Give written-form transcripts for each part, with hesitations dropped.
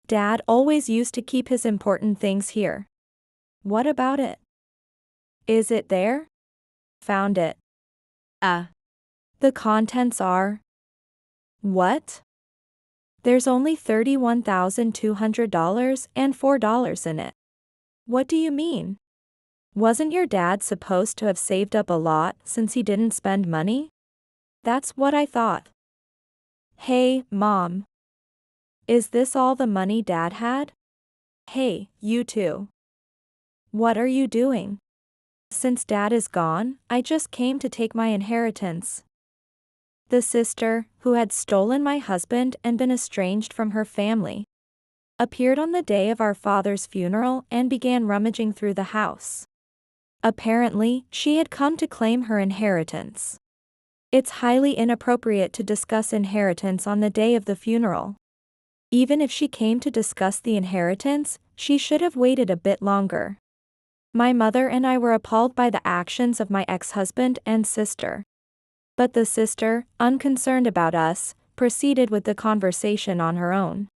Dad always used to keep his important things here. What about it? Is it there? Found it. The contents are. What? There's only $31,200 and $4 in it. What do you mean? Wasn't your dad supposed to have saved up a lot since he didn't spend money? That's what I thought. Hey, Mom. Is this all the money Dad had? Hey, you two. What are you doing? Since Dad is gone, I just came to take my inheritance. The sister, who had stolen my husband and been estranged from her family, appeared on the day of our father's funeral and began rummaging through the house. Apparently, she had come to claim her inheritance. It's highly inappropriate to discuss inheritance on the day of the funeral. Even if she came to discuss the inheritance, she should have waited a bit longer. My mother and I were appalled by the actions of my ex-husband and sister. But the sister, unconcerned about us, proceeded with the conversation on her own.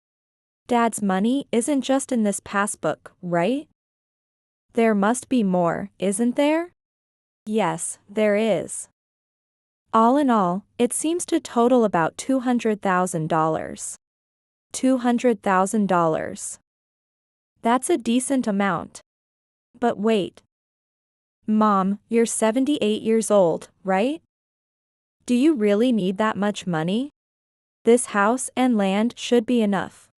Dad's money isn't just in this passbook, right? There must be more, isn't there? Yes, there is. All in all, it seems to total about $200,000. $200,000. That's a decent amount. But wait. Mom, you're 78 years old, right? Do you really need that much money? This house and land should be enough.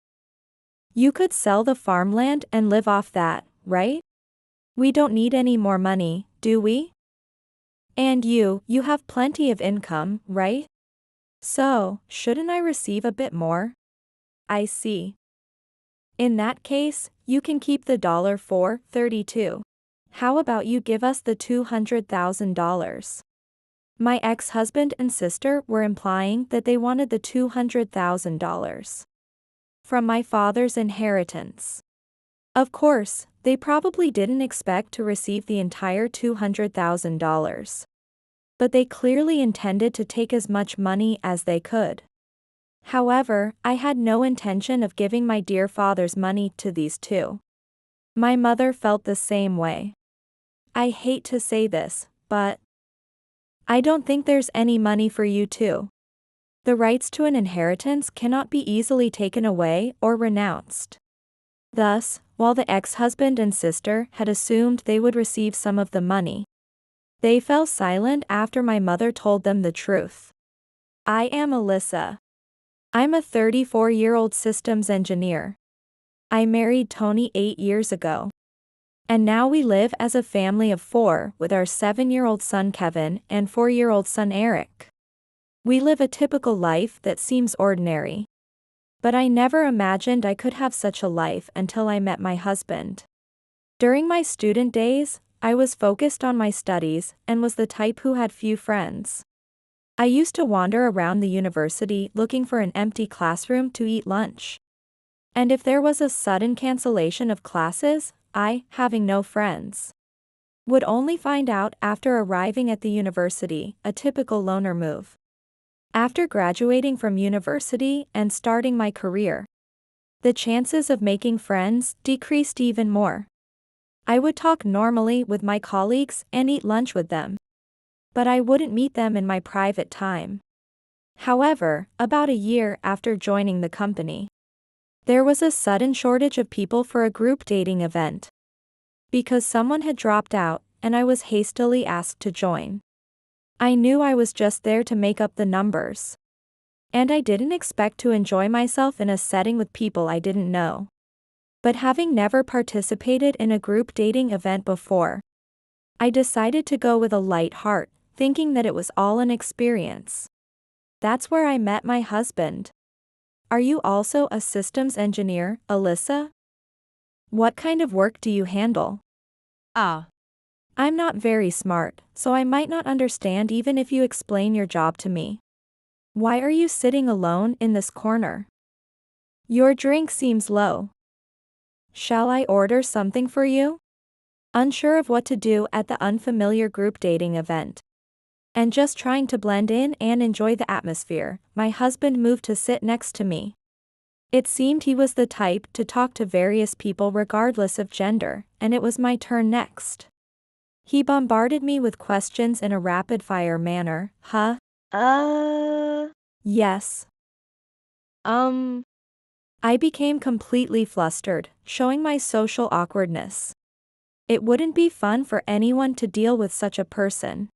You could sell the farmland and live off that, right? We don't need any more money, do we? And you have plenty of income, right? So, shouldn't I receive a bit more? I see. In that case, you can keep the $432. How about you give us the $200,000? My ex-husband and sister were implying that they wanted the $200,000 from my father's inheritance. Of course, they probably didn't expect to receive the entire $200,000. But they clearly intended to take as much money as they could. However, I had no intention of giving my dear father's money to these two. My mother felt the same way. I hate to say this, but I don't think there's any money for you two. The rights to an inheritance cannot be easily taken away or renounced. Thus, while the ex-husband and sister had assumed they would receive some of the money, they fell silent after my mother told them the truth. I am Alyssa. I'm a 34-year-old systems engineer. I married Tony 8 years ago. And now we live as a family of 4 with our 7-year-old son Kevin and 4-year-old son Eric. We live a typical life that seems ordinary. But I never imagined I could have such a life until I met my husband. During my student days, I was focused on my studies and was the type who had few friends. I used to wander around the university looking for an empty classroom to eat lunch. And if there was a sudden cancellation of classes, I, having no friends, would only find out after arriving at the university, a typical loner move. After graduating from university and starting my career, the chances of making friends decreased even more. I would talk normally with my colleagues and eat lunch with them, but I wouldn't meet them in my private time. However, about a year after joining the company, there was a sudden shortage of people for a group dating event. Because someone had dropped out, and I was hastily asked to join. I knew I was just there to make up the numbers. And I didn't expect to enjoy myself in a setting with people I didn't know. But having never participated in a group dating event before, I decided to go with a light heart, thinking that it was all an experience. That's where I met my husband. Are you also a systems engineer, Alyssa? What kind of work do you handle? I'm not very smart, so I might not understand even if you explain your job to me. Why are you sitting alone in this corner? Your drink seems low. Shall I order something for you? Unsure of what to do at the unfamiliar group dating event, and just trying to blend in and enjoy the atmosphere, my husband moved to sit next to me. It seemed he was the type to talk to various people regardless of gender, and it was my turn next. He bombarded me with questions in a rapid-fire manner. Huh? Yes. I became completely flustered, showing my social awkwardness. It wouldn't be fun for anyone to deal with such a person.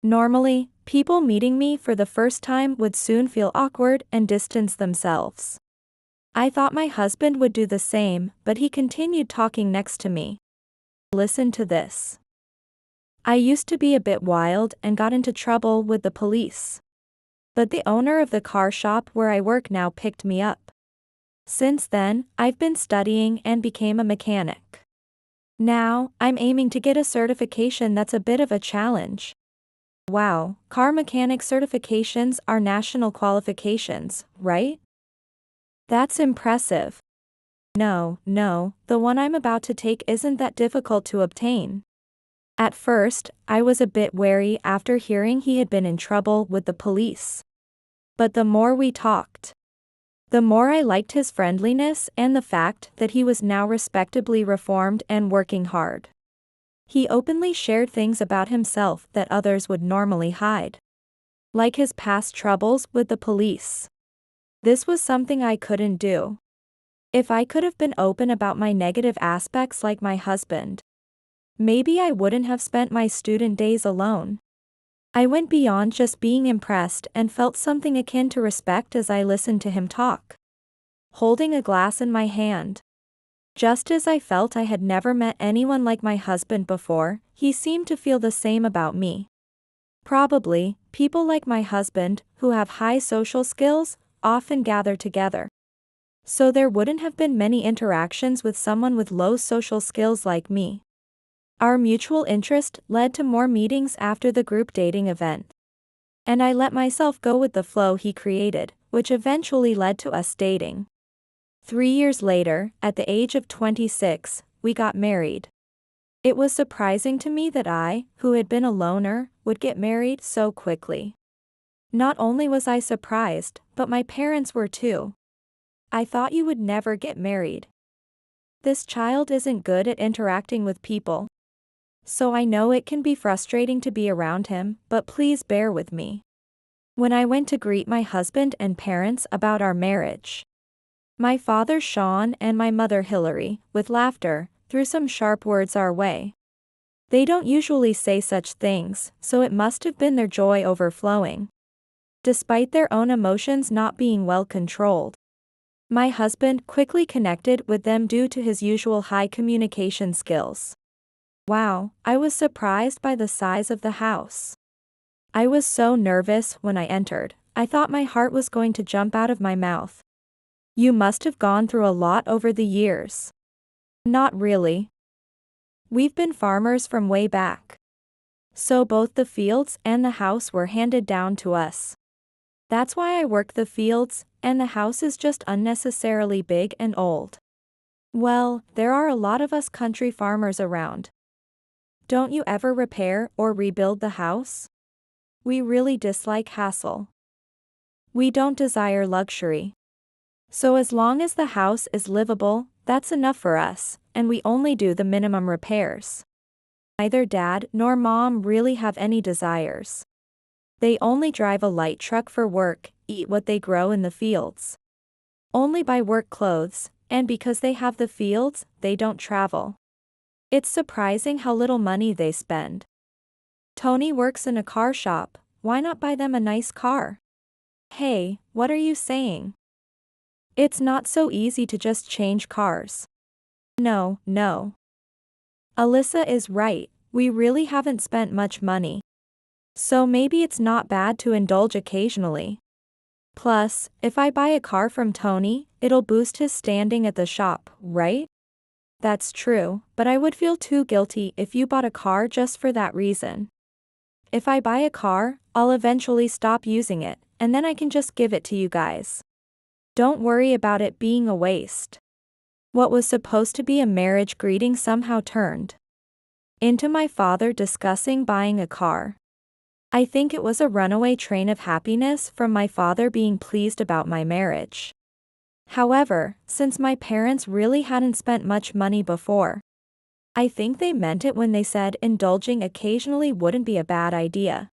Normally, people meeting me for the first time would soon feel awkward and distance themselves. I thought my husband would do the same, but he continued talking next to me. Listen to this. I used to be a bit wild and got into trouble with the police. But the owner of the car shop where I work now picked me up. Since then, I've been studying and became a mechanic. Now, I'm aiming to get a certification that's a bit of a challenge. Wow, car mechanic certifications are national qualifications, right? That's impressive. No, the one I'm about to take isn't that difficult to obtain. At first, I was a bit wary after hearing he had been in trouble with the police. But the more we talked, the more I liked his friendliness and the fact that he was now respectably reformed and working hard. He openly shared things about himself that others would normally hide. Like his past troubles with the police. This was something I couldn't do. If I could have been open about my negative aspects like my husband, maybe I wouldn't have spent my student days alone. I went beyond just being impressed and felt something akin to respect as I listened to him talk. Holding a glass in my hand. Just as I felt I had never met anyone like my husband before, he seemed to feel the same about me. Probably, people like my husband, who have high social skills, often gather together. So there wouldn't have been many interactions with someone with low social skills like me. Our mutual interest led to more meetings after the group dating event. And I let myself go with the flow he created, which eventually led to us dating. 3 years later, at the age of 26, we got married. It was surprising to me that I, who had been a loner, would get married so quickly. Not only was I surprised, but my parents were too. I thought you would never get married. This child isn't good at interacting with people. So I know it can be frustrating to be around him, but please bear with me. When I went to greet my husband and parents about our marriage, my father Sean and my mother Hillary, with laughter, threw some sharp words our way. They don't usually say such things, so it must have been their joy overflowing. Despite their own emotions not being well controlled, my husband quickly connected with them due to his usual high communication skills. Wow, I was surprised by the size of the house. I was so nervous when I entered, I thought my heart was going to jump out of my mouth. You must have gone through a lot over the years. Not really. We've been farmers from way back. So both the fields and the house were handed down to us. That's why I work the fields, and the house is just unnecessarily big and old. Well, there are a lot of us country farmers around. Don't you ever repair or rebuild the house? We really dislike hassle. We don't desire luxury. So as long as the house is livable, that's enough for us, and we only do the minimum repairs. Neither Dad nor Mom really have any desires. They only drive a light truck for work, eat what they grow in the fields. Only buy work clothes, and because they have the fields, they don't travel. It's surprising how little money they spend. Tony works in a car shop, why not buy them a nice car? Hey, what are you saying? It's not so easy to just change cars. No. Alyssa is right, we really haven't spent much money. So maybe it's not bad to indulge occasionally. Plus, if I buy a car from Tony, it'll boost his standing at the shop, right? That's true, but I would feel too guilty if you bought a car just for that reason. If I buy a car, I'll eventually stop using it, and then I can just give it to you guys. Don't worry about it being a waste. What was supposed to be a marriage greeting somehow turned into my father discussing buying a car. I think it was a runaway train of happiness from my father being pleased about my marriage. However, since my parents really hadn't spent much money before, I think they meant it when they said indulging occasionally wouldn't be a bad idea.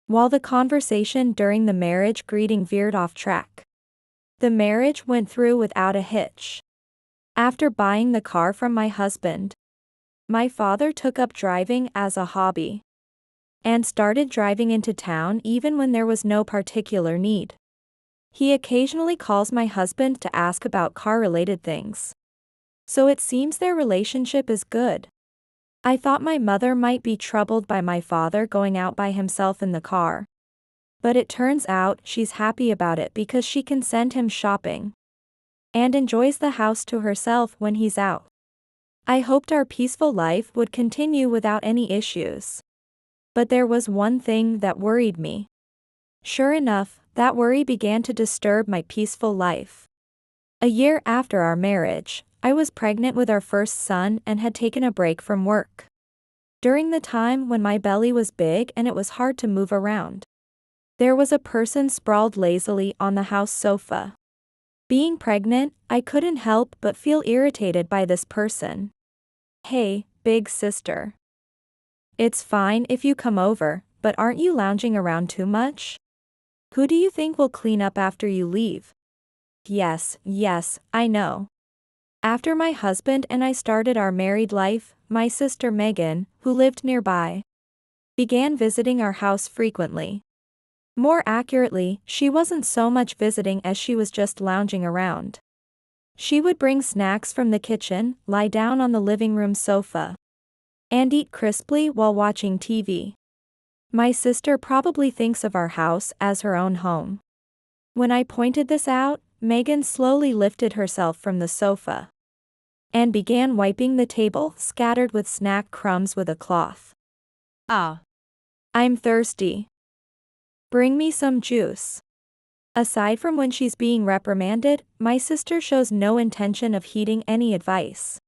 While the conversation during the marriage greeting veered off track, the marriage went through without a hitch. After buying the car from my husband, my father took up driving as a hobby and started driving into town even when there was no particular need. He occasionally calls my husband to ask about car-related things. So it seems their relationship is good. I thought my mother might be troubled by my father going out by himself in the car. But it turns out she's happy about it because she can send him shopping and enjoys the house to herself when he's out. I hoped our peaceful life would continue without any issues. But there was one thing that worried me. Sure enough, that worry began to disturb my peaceful life. A year after our marriage, I was pregnant with our first son and had taken a break from work. During the time when my belly was big and it was hard to move around, there was a person sprawled lazily on the house sofa. Being pregnant, I couldn't help but feel irritated by this person. Hey, big sister. It's fine if you come over, but aren't you lounging around too much? Who do you think will clean up after you leave? Yes, I know. After my husband and I started our married life, my sister Megan, who lived nearby, began visiting our house frequently. More accurately, she wasn't so much visiting as she was just lounging around. She would bring snacks from the kitchen, lie down on the living room sofa, and eat crisply while watching TV. My sister probably thinks of our house as her own home. When I pointed this out, Megan slowly lifted herself from the sofa and began wiping the table scattered with snack crumbs with a cloth. I'm thirsty. Bring me some juice. Aside from when she's being reprimanded, my sister shows no intention of heeding any advice.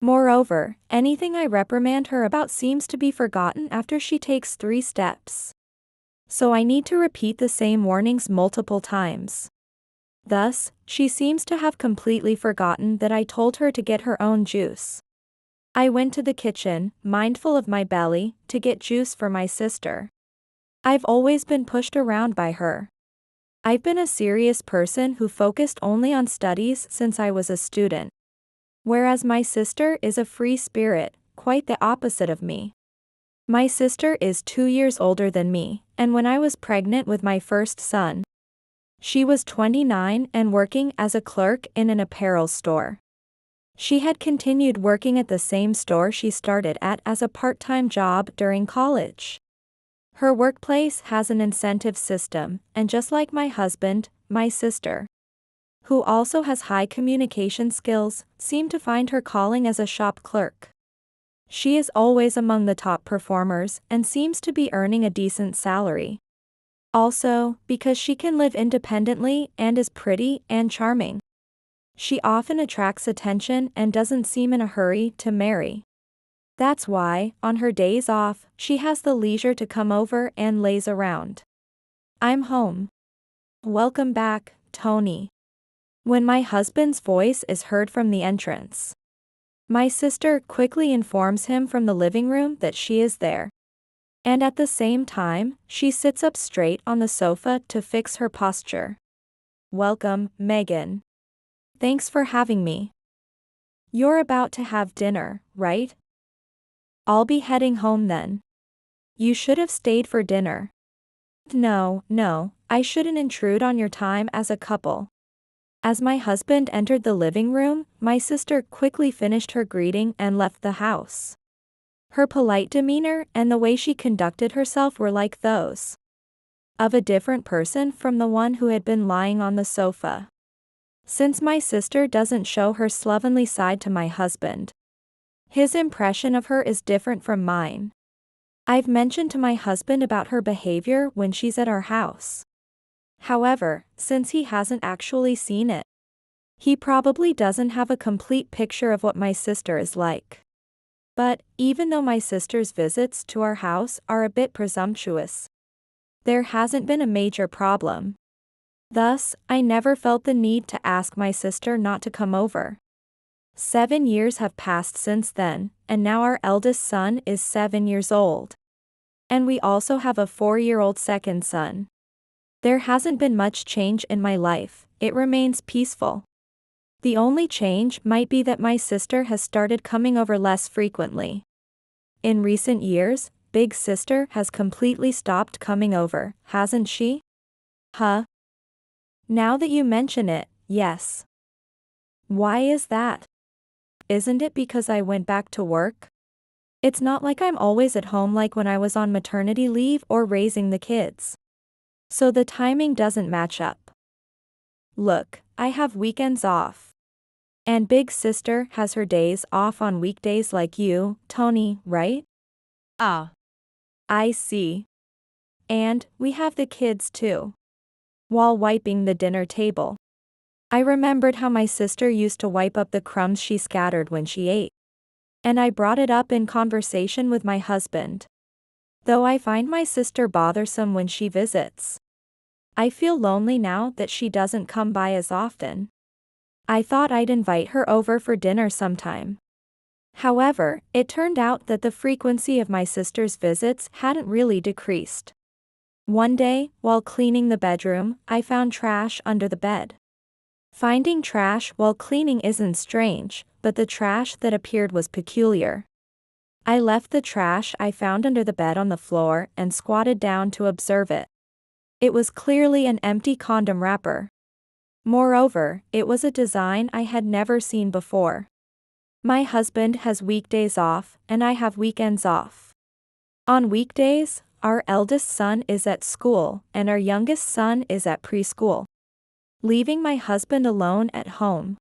Moreover, anything I reprimand her about seems to be forgotten after she takes 3 steps. So I need to repeat the same warnings multiple times. Thus, she seems to have completely forgotten that I told her to get her own juice. I went to the kitchen, mindful of my belly, to get juice for my sister. I've always been pushed around by her. I've been a serious person who focused only on studies since I was a student. Whereas my sister is a free spirit, quite the opposite of me. My sister is 2 years older than me, and when I was pregnant with my first son, she was 29 and working as a clerk in an apparel store. She had continued working at the same store she started at as a part-time job during college. Her workplace has an incentive system, and just like my husband, my sister, who also has high communication skills, seemed to find her calling as a shop clerk. She is always among the top performers and seems to be earning a decent salary. Also, because she can live independently and is pretty and charming, she often attracts attention and doesn't seem in a hurry to marry. That's why, on her days off, she has the leisure to come over and laze around. I'm home. Welcome back, Tony. When my husband's voice is heard from the entrance, my sister quickly informs him from the living room that she is there. And at the same time, she sits up straight on the sofa to fix her posture. Welcome, Megan. Thanks for having me. You're about to have dinner, right? I'll be heading home then. You should have stayed for dinner. No, I shouldn't intrude on your time as a couple. As my husband entered the living room, my sister quickly finished her greeting and left the house. Her polite demeanor and the way she conducted herself were like those of a different person from the one who had been lying on the sofa. Since my sister doesn't show her slovenly side to my husband, his impression of her is different from mine. I've mentioned to my husband about her behavior when she's at our house. However, since he hasn't actually seen it, he probably doesn't have a complete picture of what my sister is like. But, even though my sister's visits to our house are a bit presumptuous, there hasn't been a major problem. Thus, I never felt the need to ask my sister not to come over. 7 years have passed since then, and now our eldest son is 7 years old. And we also have a 4-year-old second son. There hasn't been much change in my life, it remains peaceful. The only change might be that my sister has started coming over less frequently. In recent years, Big Sister has completely stopped coming over, hasn't she? Huh? Now that you mention it, yes. Why is that? Isn't it because I went back to work? It's not like I'm always at home like when I was on maternity leave or raising the kids. So the timing doesn't match up. Look, I have weekends off. And Big Sister has her days off on weekdays like you, Tony, right? Ah. I see. And we have the kids too. While wiping the dinner table, I remembered how my sister used to wipe up the crumbs she scattered when she ate. And I brought it up in conversation with my husband. Though I find my sister bothersome when she visits. I feel lonely now that she doesn't come by as often. I thought I'd invite her over for dinner sometime. However, it turned out that the frequency of my sister's visits hadn't really decreased. One day, while cleaning the bedroom, I found trash under the bed. Finding trash while cleaning isn't strange, but the trash that appeared was peculiar. I left the trash I found under the bed on the floor and squatted down to observe it. It was clearly an empty condom wrapper. Moreover, it was a design I had never seen before. My husband has weekdays off, and I have weekends off. On weekdays, our eldest son is at school, and our youngest son is at preschool. Leaving my husband alone at home.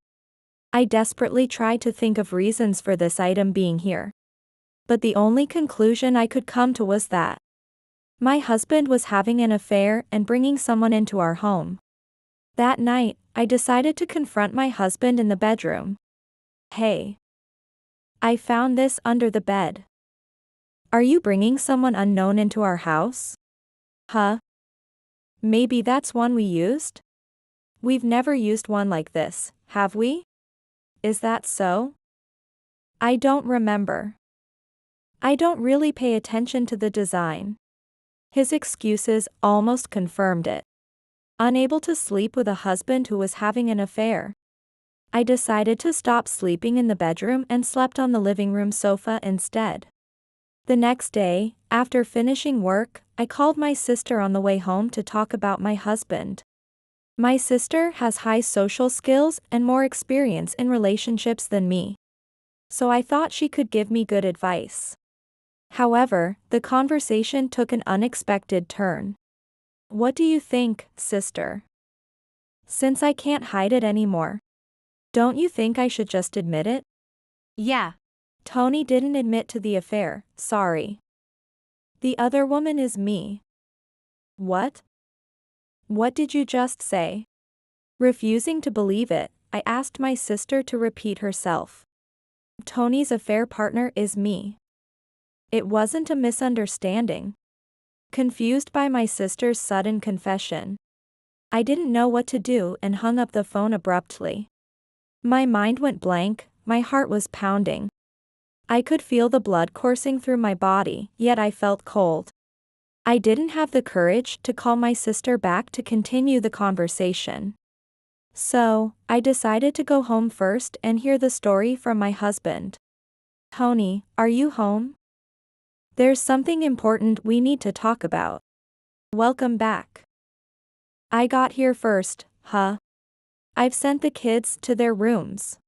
I desperately tried to think of reasons for this item being here. But the only conclusion I could come to was that my husband was having an affair and bringing someone into our home. That night, I decided to confront my husband in the bedroom. Hey. I found this under the bed. Are you bringing someone unknown into our house? Huh? Maybe that's one we used? We've never used one like this, have we? Is that so? I don't remember. I don't really pay attention to the design. His excuses almost confirmed it. Unable to sleep with a husband who was having an affair. I decided to stop sleeping in the bedroom and slept on the living room sofa instead. The next day, after finishing work, I called my sister on the way home to talk about my husband. My sister has high social skills and more experience in relationships than me. So I thought she could give me good advice. However, the conversation took an unexpected turn. What do you think, sister? Since I can't hide it anymore, don't you think I should just admit it? Yeah. Tony didn't admit to the affair, sorry. The other woman is me. What? What did you just say? Refusing to believe it, I asked my sister to repeat herself. Tony's affair partner is me. It wasn't a misunderstanding. Confused by my sister's sudden confession, I didn't know what to do and hung up the phone abruptly. My mind went blank, my heart was pounding. I could feel the blood coursing through my body, yet I felt cold. I didn't have the courage to call my sister back to continue the conversation. So, I decided to go home first and hear the story from my husband. Tony, are you home? There's something important we need to talk about. Welcome back. I got here first, huh? I've sent the kids to their rooms.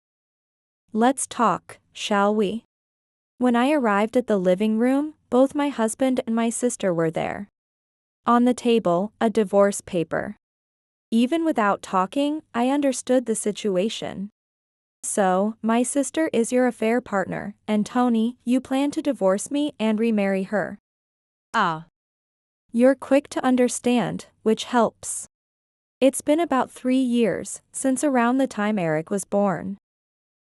Let's talk, shall we? When I arrived at the living room, both my husband and my sister were there. On the table, a divorce paper. Even without talking, I understood the situation. So, my sister is your affair partner, and Tony, you plan to divorce me and remarry her. Ah. You're quick to understand, which helps. It's been about 3 years, since around the time Eric was born.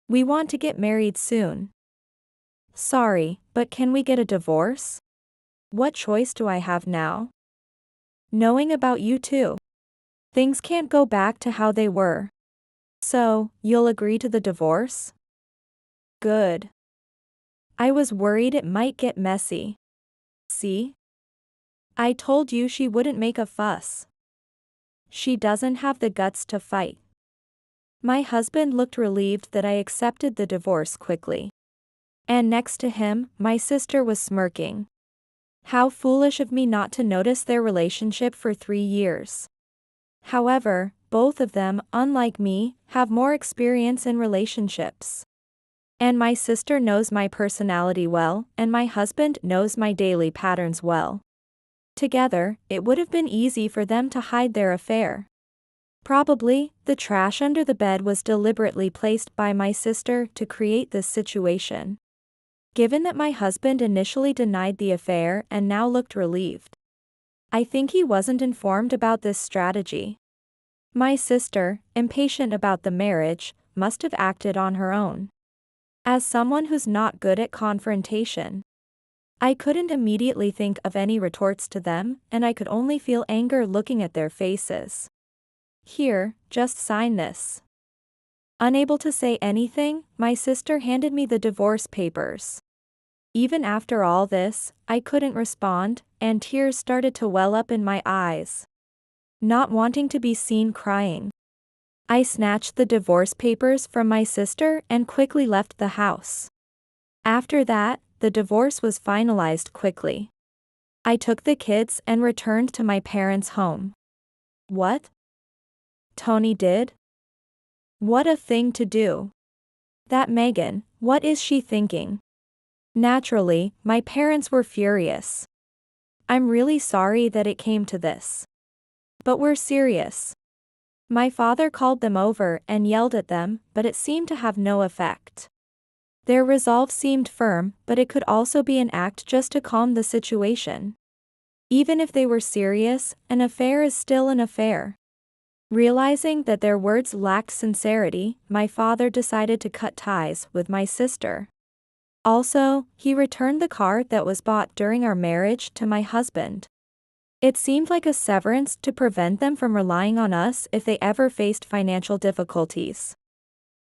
We want to get married soon. Sorry, but can we get a divorce? What choice do I have now? Knowing about you too. Things can't go back to how they were. So, you'll agree to the divorce? Good. I was worried it might get messy. See? I told you she wouldn't make a fuss. She doesn't have the guts to fight. My husband looked relieved that I accepted the divorce quickly. And next to him, my sister was smirking. How foolish of me not to notice their relationship for 3 years. However, both of them, unlike me, have more experience in relationships. And my sister knows my personality well, and my husband knows my daily patterns well. Together, it would have been easy for them to hide their affair. Probably, the trash under the bed was deliberately placed by my sister to create this situation. Given that my husband initially denied the affair and now looked relieved, I think he wasn't informed about this strategy. My sister, impatient about the marriage, must have acted on her own. As someone who's not good at confrontation, I couldn't immediately think of any retorts to them, and I could only feel anger looking at their faces. Here, just sign this. Unable to say anything, my sister handed me the divorce papers. Even after all this, I couldn't respond, and tears started to well up in my eyes. Not wanting to be seen crying, I snatched the divorce papers from my sister and quickly left the house. After that, the divorce was finalized quickly. I took the kids and returned to my parents' home. What? Tony did? What a thing to do. That Megan, what is she thinking? Naturally, my parents were furious. I'm really sorry that it came to this. But we're serious. My father called them over and yelled at them, but it seemed to have no effect. Their resolve seemed firm, but it could also be an act just to calm the situation. Even if they were serious, an affair is still an affair. Realizing that their words lacked sincerity, my father decided to cut ties with my sister. Also, he returned the car that was bought during our marriage to my husband. It seemed like a severance to prevent them from relying on us if they ever faced financial difficulties.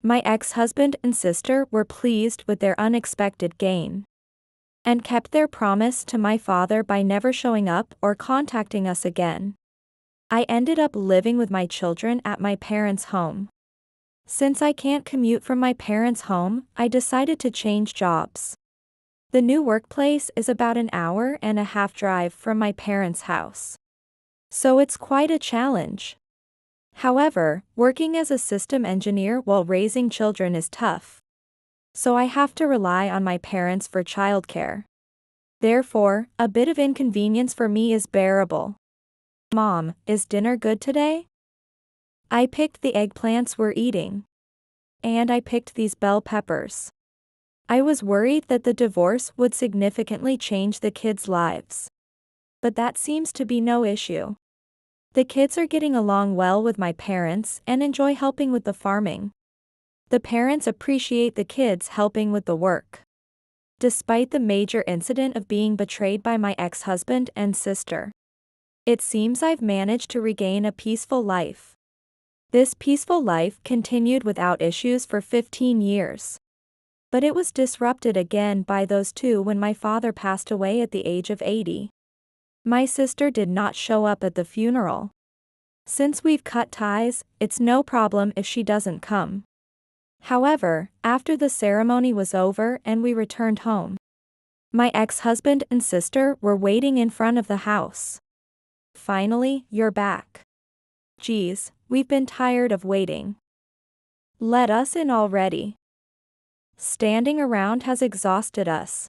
My ex-husband and sister were pleased with their unexpected gain, and kept their promise to my father by never showing up or contacting us again. I ended up living with my children at my parents' home. Since I can't commute from my parents' home, I decided to change jobs. The new workplace is about an hour-and-a-half drive from my parents' house. So it's quite a challenge. However, working as a system engineer while raising children is tough. So I have to rely on my parents for childcare. Therefore, a bit of inconvenience for me is bearable. Mom, is dinner good today? I picked the eggplants we're eating. And I picked these bell peppers. I was worried that the divorce would significantly change the kids' lives. But that seems to be no issue. The kids are getting along well with my parents and enjoy helping with the farming. The parents appreciate the kids helping with the work. Despite the major incident of being betrayed by my ex-husband and sister, it seems I've managed to regain a peaceful life. This peaceful life continued without issues for 15 years. But it was disrupted again by those two when my father passed away at the age of 80. My sister did not show up at the funeral. Since we've cut ties, it's no problem if she doesn't come. However, after the ceremony was over and we returned home, my ex-husband and sister were waiting in front of the house. Finally, you're back. Geez, we've been tired of waiting. Let us in already. Standing around has exhausted us.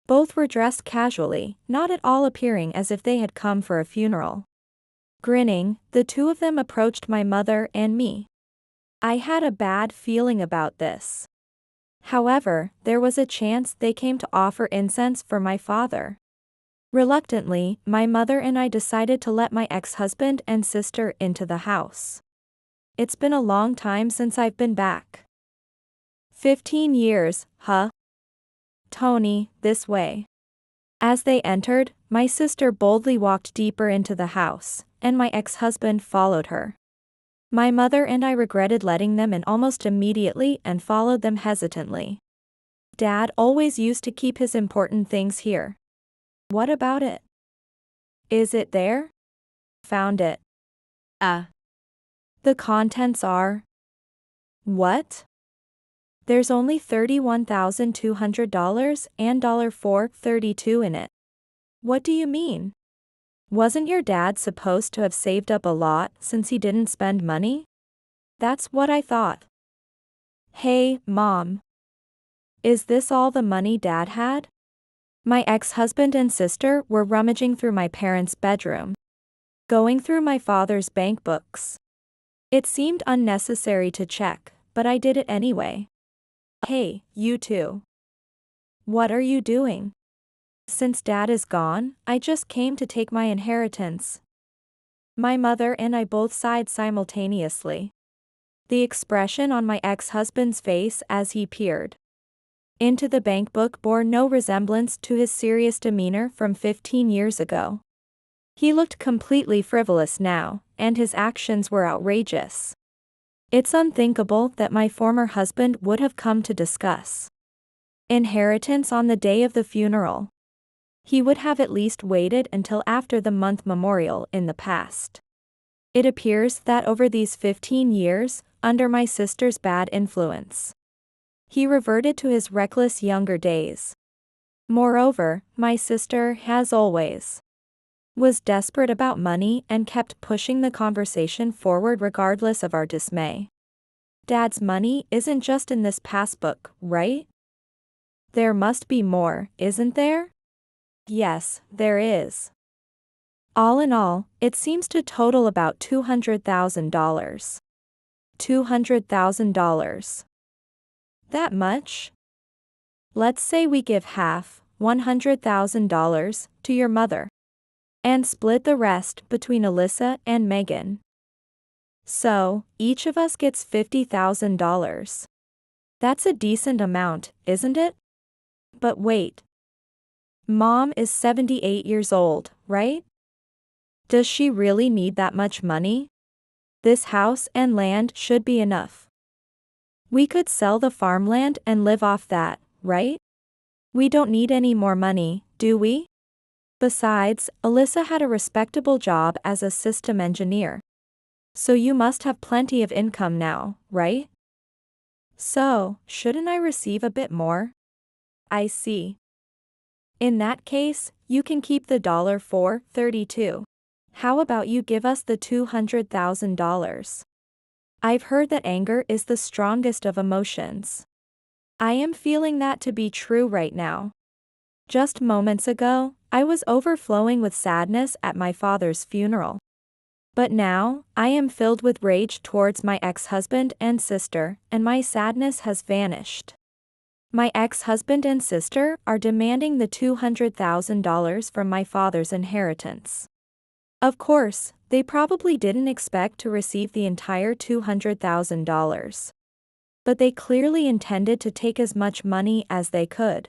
Both were dressed casually, not at all appearing as if they had come for a funeral. Grinning, the two of them approached my mother and me. I had a bad feeling about this. However, there was a chance they came to offer incense for my father. Reluctantly, my mother and I decided to let my ex-husband and sister into the house. It's been a long time since I've been back. 15 years, huh? Tony, this way. As they entered, my sister boldly walked deeper into the house, and my ex-husband followed her. My mother and I regretted letting them in almost immediately and followed them hesitantly. Dad always used to keep his important things here. What about it? Is it there? Found it. The contents are... What? There's only $31,200 and $4.32 in it. What do you mean? Wasn't your dad supposed to have saved up a lot since he didn't spend money? That's what I thought. Hey, Mom. Is this all the money Dad had? My ex-husband and sister were rummaging through my parents' bedroom, going through my father's bank books. It seemed unnecessary to check, but I did it anyway. Hey, you two. What are you doing? Since Dad is gone, I just came to take my inheritance. My mother and I both sighed simultaneously. The expression on my ex-husband's face as he peered into the bank book bore no resemblance to his serious demeanor from 15 years ago. He looked completely frivolous now, and his actions were outrageous. It's unthinkable that my former husband would have come to discuss inheritance on the day of the funeral. He would have at least waited until after the month memorial in the past. It appears that over these 15 years, under my sister's bad influence, he reverted to his reckless younger days. Moreover, my sister, as always, was desperate about money and kept pushing the conversation forward regardless of our dismay. Dad's money isn't just in this passbook, right? There must be more, isn't there? Yes, there is. All in all, it seems to total about $200,000. $200,000. That much? Let's say we give half, $100,000, to your mother, and split the rest between Alyssa and Megan. So, each of us gets $50,000. That's a decent amount, isn't it? But wait. Mom is 78 years old, right? Does she really need that much money? This house and land should be enough. We could sell the farmland and live off that, right? We don't need any more money, do we? Besides, Alyssa had a respectable job as a system engineer. So you must have plenty of income now, right? So, shouldn't I receive a bit more? I see. In that case, you can keep the $4.32. How about you give us the $200,000? I've heard that anger is the strongest of emotions. I am feeling that to be true right now. Just moments ago, I was overflowing with sadness at my father's funeral. But now, I am filled with rage towards my ex-husband and sister, and my sadness has vanished. My ex-husband and sister are demanding the $200,000 from my father's inheritance. Of course, they probably didn't expect to receive the entire $200,000. But they clearly intended to take as much money as they could.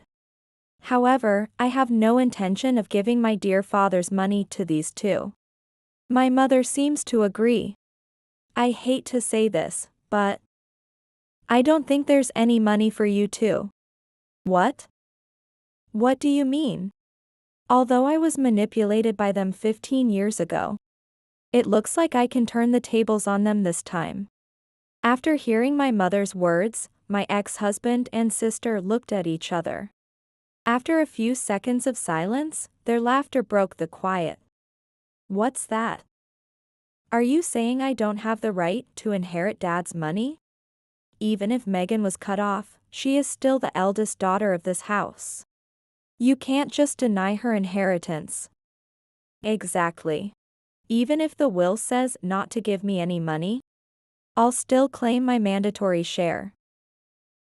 However, I have no intention of giving my dear father's money to these two. My mother seems to agree. I hate to say this, but I don't think there's any money for you too. What? What do you mean? Although I was manipulated by them 15 years ago, it looks like I can turn the tables on them this time. After hearing my mother's words, my ex-husband and sister looked at each other. After a few seconds of silence, their laughter broke the quiet. What's that? Are you saying I don't have the right to inherit Dad's money? Even if Megan was cut off, she is still the eldest daughter of this house. You can't just deny her inheritance. Exactly. Even if the will says not to give me any money, I'll still claim my mandatory share.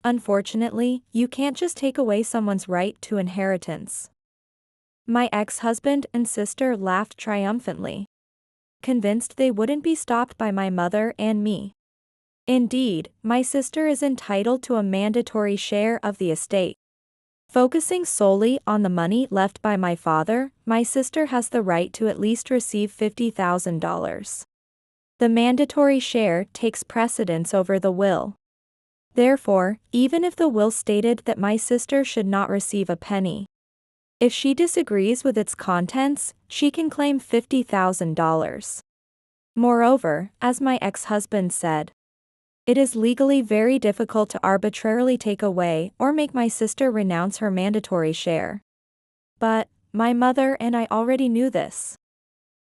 Unfortunately, you can't just take away someone's right to inheritance. My ex-husband and sister laughed triumphantly, convinced they wouldn't be stopped by my mother and me. Indeed, my sister is entitled to a mandatory share of the estate. Focusing solely on the money left by my father, my sister has the right to at least receive $50,000. The mandatory share takes precedence over the will. Therefore, even if the will stated that my sister should not receive a penny, if she disagrees with its contents, she can claim $50,000. Moreover, as my ex-husband said, it is legally very difficult to arbitrarily take away or make my sister renounce her mandatory share. But, my mother and I already knew this.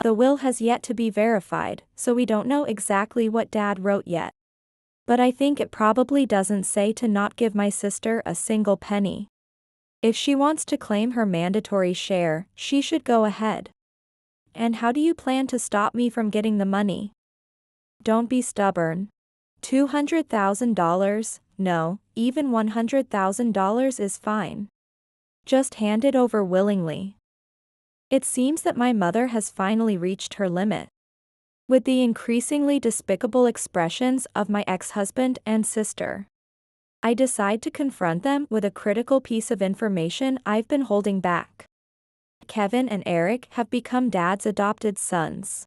The will has yet to be verified, so we don't know exactly what Dad wrote yet. But I think it probably doesn't say to not give my sister a single penny. If she wants to claim her mandatory share, she should go ahead. And how do you plan to stop me from getting the money? Don't be stubborn. $200,000, no, even $100,000 is fine. Just hand it over willingly. It seems that my mother has finally reached her limit. With the increasingly despicable expressions of my ex-husband and sister, I decide to confront them with a critical piece of information I've been holding back. Kevin and Eric have become Dad's adopted sons.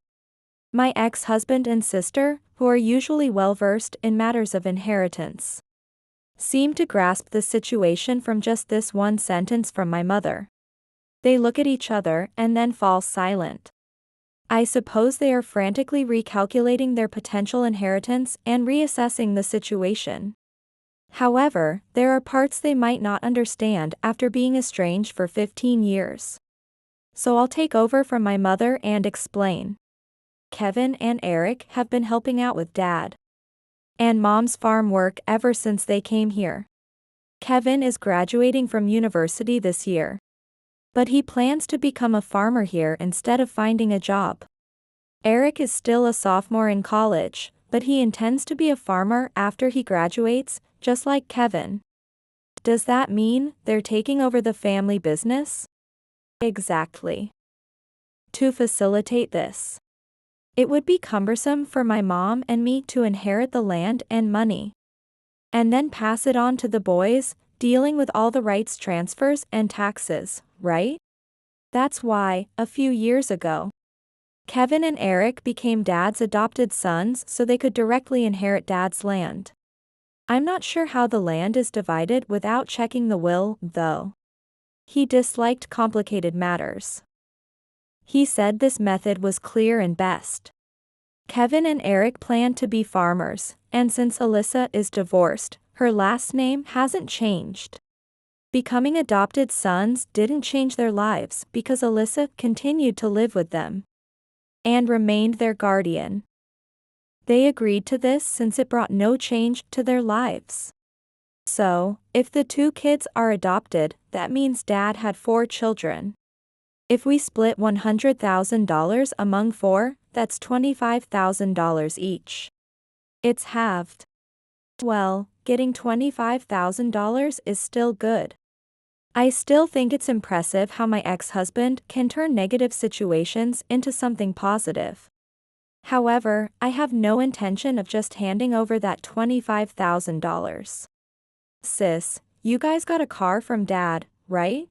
My ex-husband and sister, who are usually well-versed in matters of inheritance, seem to grasp the situation from just this one sentence from my mother. They look at each other and then fall silent. I suppose they are frantically recalculating their potential inheritance and reassessing the situation. However, there are parts they might not understand after being estranged for 15 years. So I'll take over from my mother and explain. Kevin and Eric have been helping out with Dad and Mom's farm work ever since they came here. Kevin is graduating from university this year, but he plans to become a farmer here instead of finding a job. Eric is still a sophomore in college, but he intends to be a farmer after he graduates, just like Kevin. Does that mean they're taking over the family business? Exactly. To facilitate this, it would be cumbersome for my mom and me to inherit the land and money, and then pass it on to the boys, dealing with all the rights transfers and taxes, right? That's why, a few years ago, Kevin and Eric became Dad's adopted sons so they could directly inherit Dad's land. I'm not sure how the land is divided without checking the will, though. He disliked complicated matters. He said this method was clear and best. Kevin and Eric plan to be farmers, and since Alyssa is divorced, her last name hasn't changed. Becoming adopted sons didn't change their lives because Alyssa continued to live with them and remained their guardian. They agreed to this since it brought no change to their lives. So, if the two kids are adopted, that means Dad had 4 children. If we split $100,000 among 4, that's $25,000 each. It's halved. Well, getting $25,000 is still good. I still think it's impressive how my ex-husband can turn negative situations into something positive. However, I have no intention of just handing over that $25,000. Sis, you guys got a car from Dad, right?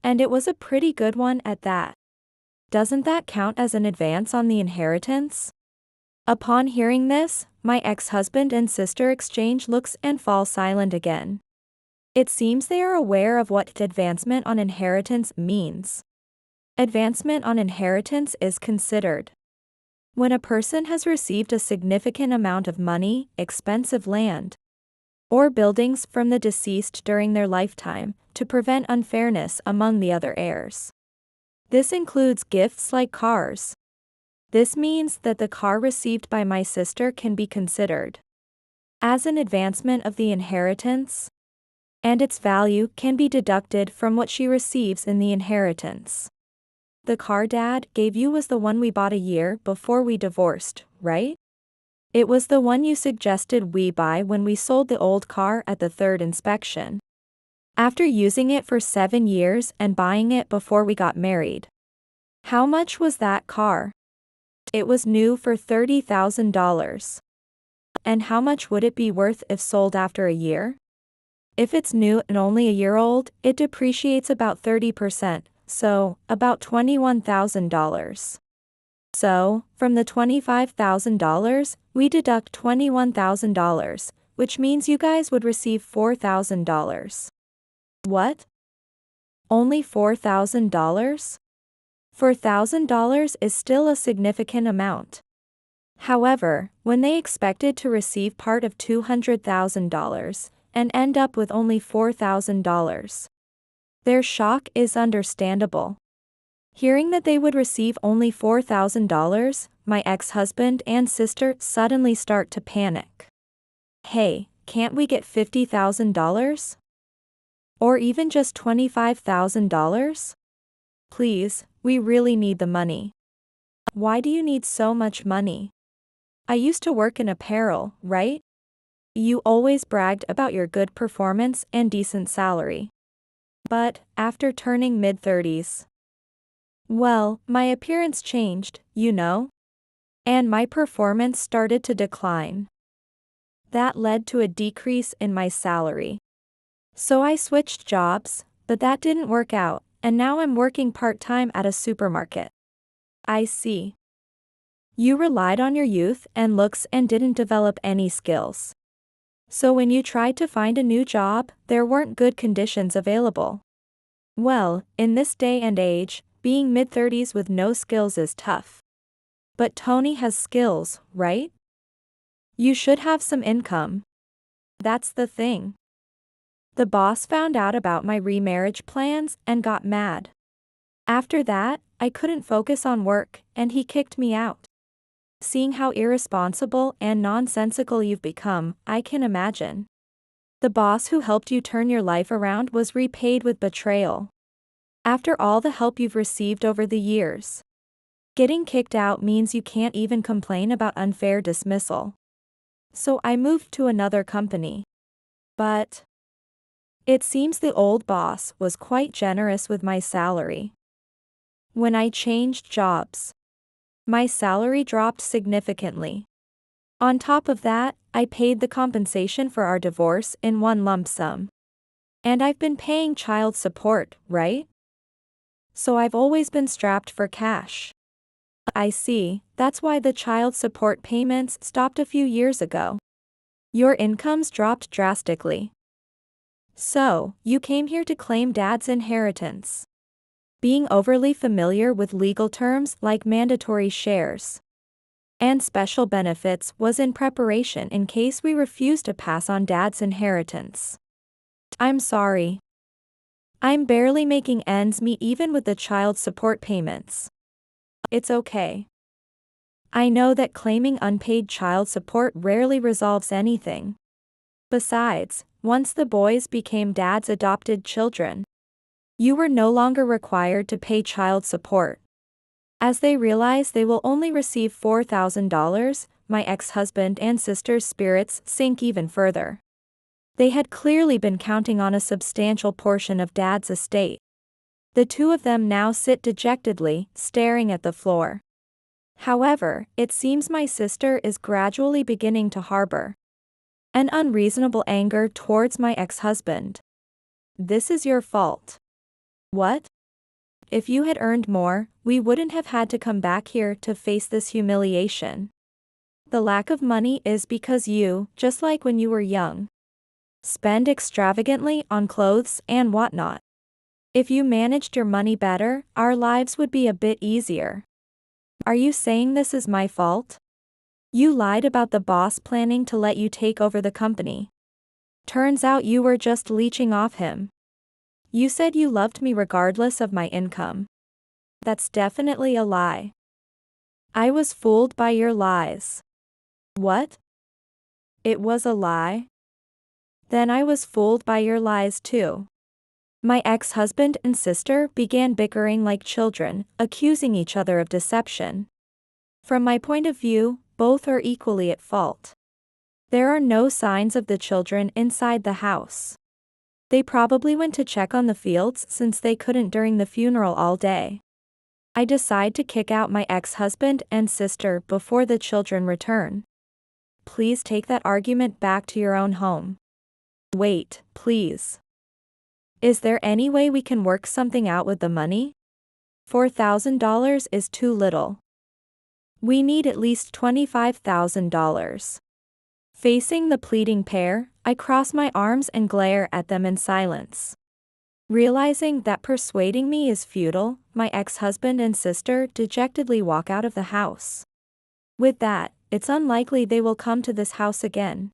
And it was a pretty good one at that. Doesn't that count as an advance on the inheritance? Upon hearing this, my ex-husband and sister exchange looks and fall silent again. It seems they are aware of what advancement on inheritance means. Advancement on inheritance is considered when a person has received a significant amount of money, expensive land, or buildings from the deceased during their lifetime, to prevent unfairness among the other heirs. This includes gifts like cars. This means that the car received by my sister can be considered as an advancement of the inheritance, and its value can be deducted from what she receives in the inheritance. The car Dad gave you was the one we bought a year before we divorced, right? It was the one you suggested we buy when we sold the old car at the 3rd inspection. After using it for 7 years and buying it before we got married. How much was that car? It was new for $30,000. And how much would it be worth if sold after a year? If it's new and only a year old, it depreciates about 30%, so about $21,000. So, from the $25,000, we deduct $21,000, which means you guys would receive $4,000. What? Only $4,000? $4,000 is still a significant amount. However, when they expected to receive part of $200,000 and end up with only $4,000, their shock is understandable. Hearing that they would receive only $4,000, my ex-husband and sister suddenly start to panic. Hey, can't we get $50,000? Or even just $25,000? Please, we really need the money. Why do you need so much money? I used to work in apparel, right? You always bragged about your good performance and decent salary. But, after turning mid-30s, well, my appearance changed, you know? And my performance started to decline. That led to a decrease in my salary. So I switched jobs, but that didn't work out, and now I'm working part-time at a supermarket. I see. You relied on your youth and looks and didn't develop any skills. So when you tried to find a new job, there weren't good conditions available. Well, in this day and age, being mid-30s with no skills is tough. But Tony has skills, right? You should have some income. That's the thing. The boss found out about my remarriage plans and got mad. After that, I couldn't focus on work, and he kicked me out. Seeing how irresponsible and nonsensical you've become, I can imagine. The boss who helped you turn your life around was repaid with betrayal. After all the help you've received over the years, getting kicked out means you can't even complain about unfair dismissal. So I moved to another company. But it seems the old boss was quite generous with my salary. When I changed jobs, my salary dropped significantly. On top of that, I paid the compensation for our divorce in one lump sum. And I've been paying child support, right? So I've always been strapped for cash. I see, that's why the child support payments stopped a few years ago. Your incomes dropped drastically. So, you came here to claim dad's inheritance. Being overly familiar with legal terms like mandatory shares and special benefits was in preparation in case we refused to pass on dad's inheritance. I'm sorry. I'm barely making ends meet even with the child support payments. It's okay. I know that claiming unpaid child support rarely resolves anything. Besides, once the boys became dad's adopted children, you were no longer required to pay child support. As they realize they will only receive $4,000, my ex-husband and sister's spirits sink even further. They had clearly been counting on a substantial portion of dad's estate. The two of them now sit dejectedly, staring at the floor. However, it seems my sister is gradually beginning to harbor an unreasonable anger towards my ex-husband. This is your fault. What? If you had earned more, we wouldn't have had to come back here to face this humiliation. The lack of money is because you, just like when you were young, spend extravagantly on clothes and whatnot. If you managed your money better, our lives would be a bit easier. Are you saying this is my fault? You lied about the boss planning to let you take over the company. Turns out you were just leeching off him. You said you loved me regardless of my income. That's definitely a lie. I was fooled by your lies. What? It was a lie? Then I was fooled by your lies too. My ex-husband and sister began bickering like children, accusing each other of deception. From my point of view, both are equally at fault. There are no signs of the children inside the house. They probably went to check on the fields since they couldn't during the funeral all day. I decide to kick out my ex-husband and sister before the children return. Please take that argument back to your own home. Wait, please. Is there any way we can work something out with the money? $4,000 is too little. We need at least $25,000. Facing the pleading pair, I cross my arms and glare at them in silence. Realizing that persuading me is futile, my ex-husband and sister dejectedly walk out of the house. With that, it's unlikely they will come to this house again.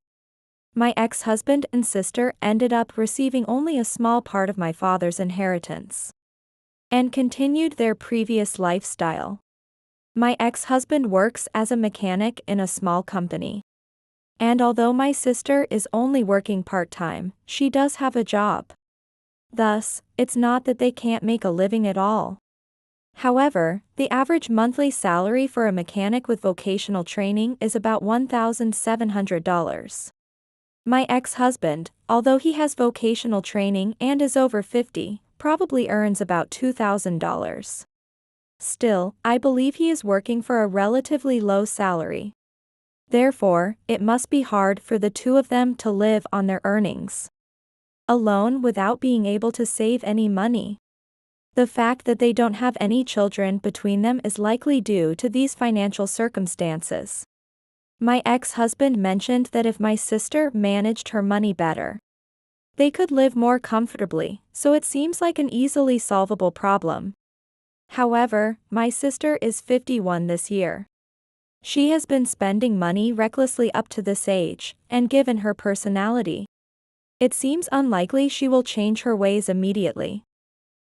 My ex-husband and sister ended up receiving only a small part of my father's inheritance and continued their previous lifestyle. My ex-husband works as a mechanic in a small company. And although my sister is only working part-time, she does have a job. Thus, it's not that they can't make a living at all. However, the average monthly salary for a mechanic with vocational training is about $1,700. My ex-husband, although he has vocational training and is over 50, probably earns about $2,000. Still, I believe he is working for a relatively low salary. Therefore, it must be hard for the two of them to live on their earnings alone without being able to save any money. The fact that they don't have any children between them is likely due to these financial circumstances. My ex-husband mentioned that if my sister managed her money better, they could live more comfortably, so it seems like an easily solvable problem. However, my sister is 51 this year. She has been spending money recklessly up to this age, and given her personality, it seems unlikely she will change her ways immediately.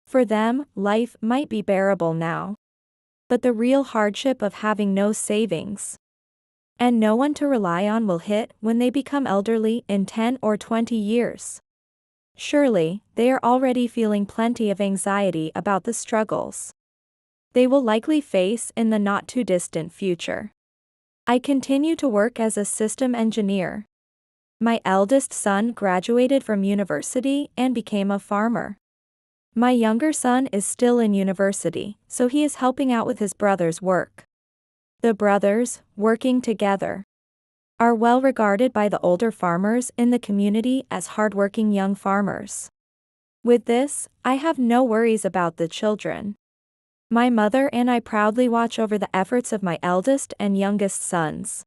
For them, life might be bearable now. But the real hardship of having no savings and no one to rely on will hit when they become elderly in 10 or 20 years. Surely, they are already feeling plenty of anxiety about the struggles they will likely face in the not-too-distant future. I continue to work as a system engineer. My eldest son graduated from university and became a farmer. My younger son is still in university, so he is helping out with his brother's work. The brothers, working together, are well regarded by the older farmers in the community as hardworking young farmers. With this, I have no worries about the children. My mother and I proudly watch over the efforts of my eldest and youngest sons.